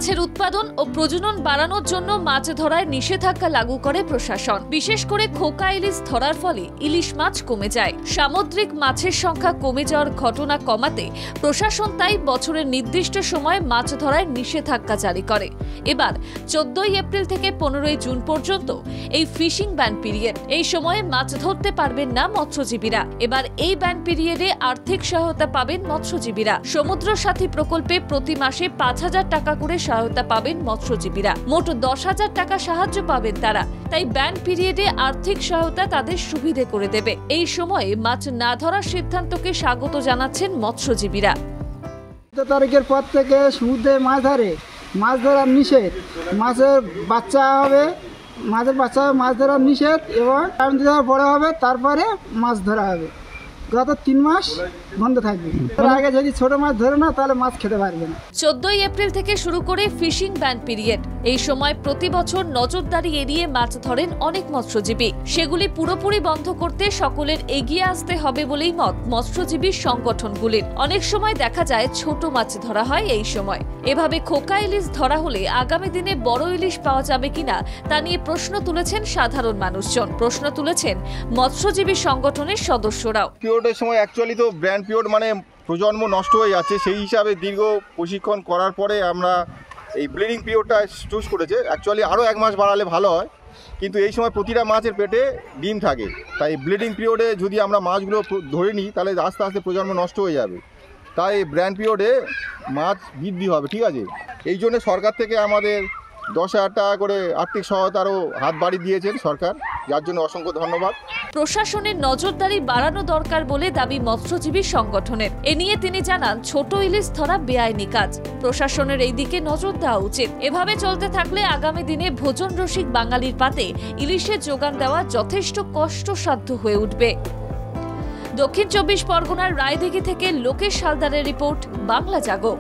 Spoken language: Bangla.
মাছের উৎপাদন ও প্রজনন বাড়ানোর জন্য মাছ ধরায় নিষেধাজ্ঞা লাগু করে প্রশাসন। বিশেষ করে খোকা ইলিশ ধরার ফলে ইলিশ মাছ কমে যায়। সামুদ্রিক মাছের সংখ্যা কমে যাওয়ার ঘটনা কমাতে প্রশাসন তাই বছরের নির্দিষ্ট সময়ে মাছ ধরায় নিষেধাজ্ঞা জারি করে। এবার 14 এপ্রিল থেকে 15 জুন পর্যন্ত এই ফিশিং ব্যান পিরিয়ড। এই সময়ে মাছ ধরতে পারবেন না মৎস্যজীবীরা। এবার এই ব্যান পিরিয়ডে আর্থিক সহায়তা পাবেন মৎস্যজীবীরা। সমুদ্র সাথী প্রকল্পে প্রতি মাসে 5,000 টাকা করে সহায়তা পাবেন মৎস্যজীবীরা। মোট 10,000 টাকা সাহায্য পাবেন তারা। তাই ব্যান পিরিয়ডে আর্থিক সহায়তা তাদের সুবিধে করে দেবে। এই সময়ে মাছ না ধরার সিদ্ধান্তকে স্বাগত জানাচ্ছেন মৎস্যজীবীরা। 14 তারিখের পর থেকে সমুদ্রে মাছ ধরা নিষেধ। মাছের বাচ্চা হবে, মাছ ধরা নিষেধ এবং বড় হবে, তারপরে মাছ ধরা হবে। গত 3 মাস বন্ধ থাকবে। তার আগে যদি ছোট মাছ ধরে না তাহলে মাছ খেতে পারবে না। 14 এপ্রিল থেকে শুরু করে ফিশিং ব্যান পিরিয়ড। এই সময় প্রতি বছর নজরদারি এড়িয়ে মাছ ধরেন অনেক মৎস্যজীবী। সেগুলি পুরোপুরি বন্ধ করতে সকলের এগিয়ে আসতে হবে বলেই মত মৎস্যজীবী সংগঠনগুলির। অনেক সময় দেখা যায় ছোট মাছ ধরা হয় এই সময়। এভাবে খোকা ইলিশ ধরা হলে আগামী দিনে বড় ইলিশ পাওয়া যাবে কিনা তা নিয়ে প্রশ্ন তুলেছেন সাধারণ মানুষজন। প্রশ্ন তুলেছেন মৎস্যজীবী সংগঠনের সদস্যরাও। পিরিয়ডের সময় অ্যাকচুয়ালি তো ব্যান পিরিয়ড মানে প্রজন্ম নষ্ট হয়ে যাচ্ছে। সেই হিসাবে দীর্ঘ প্রশিক্ষণ করার পরে আমরা এই ব্লিডিং পিরিয়ডটা চুজ করেছে। অ্যাকচুয়ালি আরও 1 মাস বাড়ালে ভালো হয়, কিন্তু এই সময় প্রতিটা মাছের পেটে ডিম থাকে। তাই ব্লিডিং পিরিয়ডে যদি আমরা মাছগুলো ধরে নিই তাহলে আস্তে আস্তে প্রজন্ম নষ্ট হয়ে যাবে। তাই ব্যান পিরিয়ডে মাছ বৃদ্ধি হবে, ঠিক আছে। এই জন্য সরকার থেকে আমাদের 10,000 টাকা করে আর্থিক সহায়তারও হাত বাড়িয়ে দিয়েছেন সরকার, যার জন্য অসংখ্য ধন্যবাদ। প্রশাসনের নজরদারি বাড়ানো দরকার বলে দাবি মৎস্যজীবী সংগঠনের। এ নিয়ে তিনি জানান, ছোট ইলিশ ধরা বেআইনি কাজ। প্রশাসনের এই দিকে নজর দেওয়া উচিত। এভাবে চলতে থাকলে আগামী দিনে ভোজন রসিক বাঙালির পাতে ইলিশের যোগান দেওয়া যথেষ্ট কষ্টসাধ্য হয়ে উঠবে। দক্ষিণ 24 পরগনার রায়দিঘি থেকে লোকেশ হালদারের রিপোর্ট, বাংলা জাগো।